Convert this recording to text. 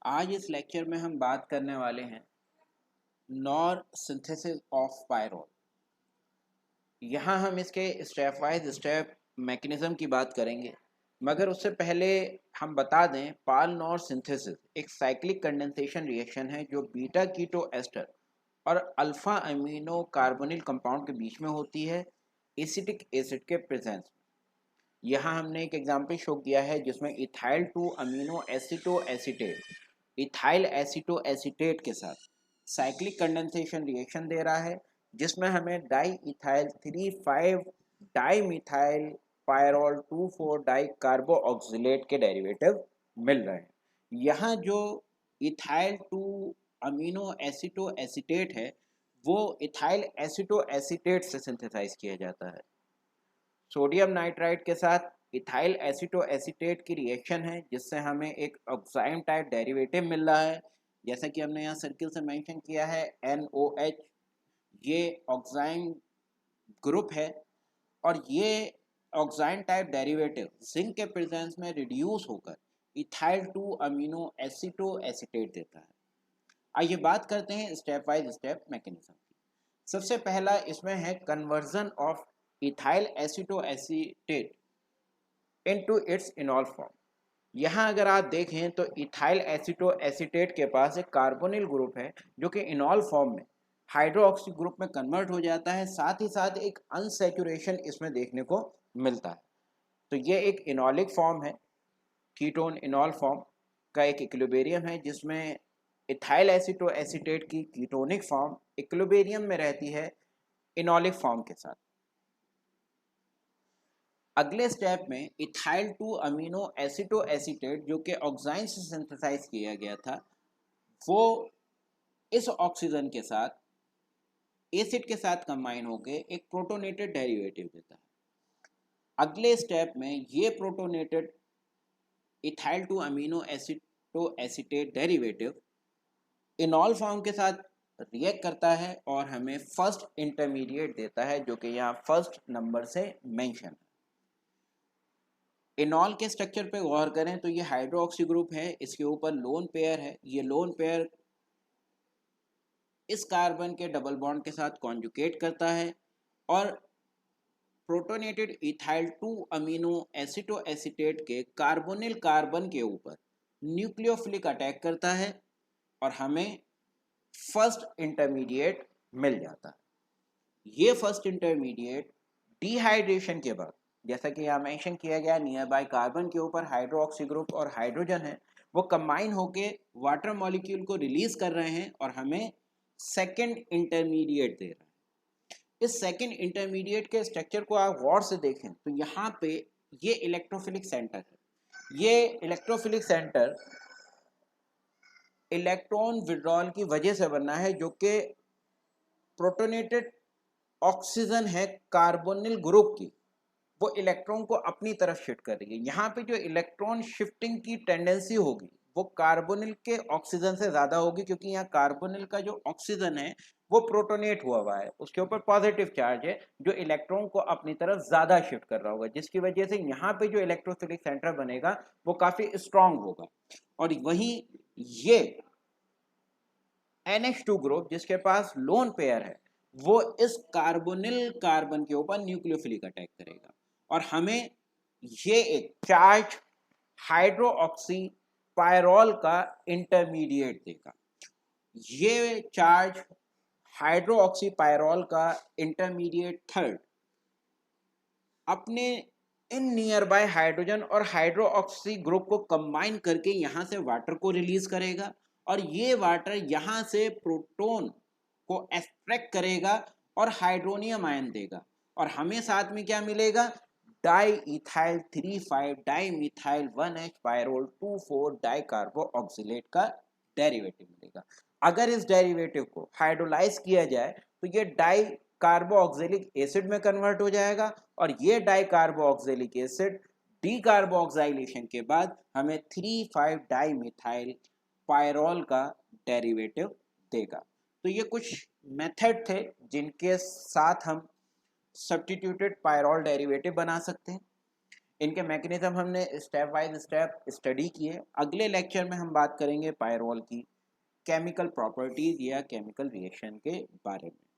आज इस लेक्चर में हम बात करने वाले हैं नॉर सिंथेसिस ऑफ पायरोल। यहाँ हम इसके स्टेप वाइज स्टेप मैकेनिज्म की बात करेंगे, मगर उससे पहले हम बता दें पाल नॉर सिंथेसिस एक साइक्लिक कंडेंसेशन रिएक्शन है जो बीटा कीटो एस्टर और अल्फा अमीनो कार्बोनिल कंपाउंड के बीच में होती है एसिटिक एसिड के प्रेजेंस में। यहाँ हमने एक एग्जाम्पल शो किया है जिसमें ethyl two amino एसिटो acetate ethyl एसिटो acetate के साथ साइक्लिक कंडेंसेशन रिएक्शन दे रहा है, जिसमें हमें diethyl 3,5 dimethyl pyrrole 2,4 dicarboxylate के डेरिवेटिव मिल रहे हैं। यहाँ जो ethyl two amino acetoacetate है वो इथाइल एसिटो एसिटेट से सिंथेसाइज किया जाता है। सोडियम नाइट्राइड के साथ इथाइल एसिटो एसिटेट की रिएक्शन है जिससे हमें एक ऑक्साइड टाइप डेरिवेटिव मिल रहा है, जैसा कि हमने यहाँ सर्किल से मेंशन किया है NOH। ये ऑक्साइड ग्रुप है और ये ऑक्साइड टाइप डेरिवेटिव जिंक के प्रेजेंस में रिड्यूस होकर इथाइल टू अमीनो एसिटो एसिटेट देता है। आइए बात करते हैं स्टेप बाय स्टेप मैकेनिज्म की। सबसे पहला इसमें है conversion of ethyl एसिटो acetate into its इनॉल form. यहाँ अगर आप देखें तो इथाइल एसिटो एसिटेट के पास एक कार्बोनिल ग्रुप है जो कि इनॉल फॉर्म में हाइड्रोक्सी ग्रुप में कन्वर्ट हो जाता है, साथ ही साथ एक अनसैचुरेशन इसमें देखने को मिलता है। तो ये एक इनॉलिक फॉर्म है, कीटोन इनॉल फॉर्म का एक इक्विलिब्रियम है जिसमें इथाइल एसिटो एसिटेट की कीटोनिक फॉर्म इक्विलिब्रियम में रहती है इनॉलिक फॉर्म के साथ। अगले स्टेप में इथाइल टू अमीनो एसिटो एसिटेट जो कि ऑक्साइन से सिंथेसाइज किया गया था वो इस ऑक्सीजन के साथ एसिड के साथ कंबाइन होकर एक प्रोटोनेटेड डेरिवेटिव देता है। अगले स्टेप में ये protonated ethyl two amino एसिटो acetate derivative इनॉल form के साथ रिएक्ट करता है और हमें फर्स्ट इंटरमीडिएट देता है जो कि यहाँ फर्स्ट नंबर से मेंशन है। इनॉल के स्ट्रक्चर पे गौर करें तो ये हाइड्रोक्सी ग्रुप है, इसके ऊपर लोन पेयर है। ये लोन पेयर इस कार्बन के डबल बॉन्ड के साथ कॉन्जुगेट करता है और protonated ethyl two amino एसिटो acetate के कार्बोनिल कार्बन के ऊपर न्यूक्लियोफिलिक अटैक करता है और हमें फर्स्ट इंटरमीडिएट मिल जाता है। ये फर्स्ट इंटरमीडिएट डिहाइड्रेशन के बाद, जैसा कि यहाँ मेंशन किया गया, नियर बाय कार्बन के ऊपर हाइड्रोक्सी ग्रुप और हाइड्रोजन है, वो कंबाइन होके वाटर मॉलिक्यूल को रिलीज कर रहे हैं और हमें सेकंड इंटरमीडिएट दे रहे हैं। इस सेकंड इंटरमीडिएट के स्ट्रक्चर को आप गौर से देखें तो यहाँ पे ये इलेक्ट्रोफिलिक सेंटर है। ये इलेक्ट्रोफिलिक सेंटर इलेक्ट्रॉन विड्रॉल की वजह से बना है जो कि प्रोटोनेटेड ऑक्सीजन है कार्बोनिल ग्रुप की, वो इलेक्ट्रॉन को अपनी तरफ शिफ्ट कर रही है। यहाँ पे जो इलेक्ट्रॉन शिफ्टिंग की टेंडेंसी होगी वो कार्बोनिल के ऑक्सीजन से ज़्यादा होगी, क्योंकि यहाँ कार्बोनिल का जो ऑक्सीजन है वो प्रोटोनेट हुआ है, उसके ऊपर पॉजिटिव चार्ज है जो इलेक्ट्रॉन को अपनी तरफ ज़्यादा शिफ्ट कर रहा होगा, जिसकी वजह से यहाँ पे जो इलेक्ट्रोफिलिक सेंटर बनेगा वो काफ़ी स्ट्रांग होगा। और वहीं ये NH2 ग्रुप जिसके पास लोन पेयर है वो इस कार्बोनिल कार्बन के ऊपर न्यूक्लियोफिलिक अटैक करेगा और हमें ये एक चार्ज हाइड्रोक्सी पायरोल का इंटरमीडिएट देगा। ये चार्ज हाइड्रोक्सी पायरोल का इंटरमीडिएट थर्ड अपने इन नियर बाय हाइड्रोजन और हाइड्रोक्सी ग्रुप को कंबाइन करके यहाँ से वाटर को रिलीज करेगा और ये वाटर यहाँ से प्रोटॉन को एक्सट्रैक्ट करेगा और हाइड्रोनियम आयन देगा और हमें साथ में क्या मिलेगा, diethyl 3,5 dimethyl 1H pyrrole 2,4 dicarboxylate का डेरिवेटिव मिलेगा। अगर इस डेरिवेटिव को हाइड्रोलाइज किया जाए तो ये डाई कार्बो ऑक्जेलिक एसिड में कन्वर्ट हो जाएगा और ये डाई कार्बो ऑक्जेलिक एसिड डी कार्बो ऑक्साइलेशन के बाद हमें 3,5 डाई मिथाइल पायरोल का डेरिवेटिव देगा। तो ये कुछ मेथड थे जिनके साथ हम सब्स्टिट्यूटेड पायरोल डेरिवेटिव बना सकते हैं। इनके मैकेनिज्म हमने स्टेप बाय स्टेप स्टडी किए। अगले लेक्चर में हम बात करेंगे पायरोल की केमिकल प्रॉपर्टीज या केमिकल रिएक्शन के बारे में।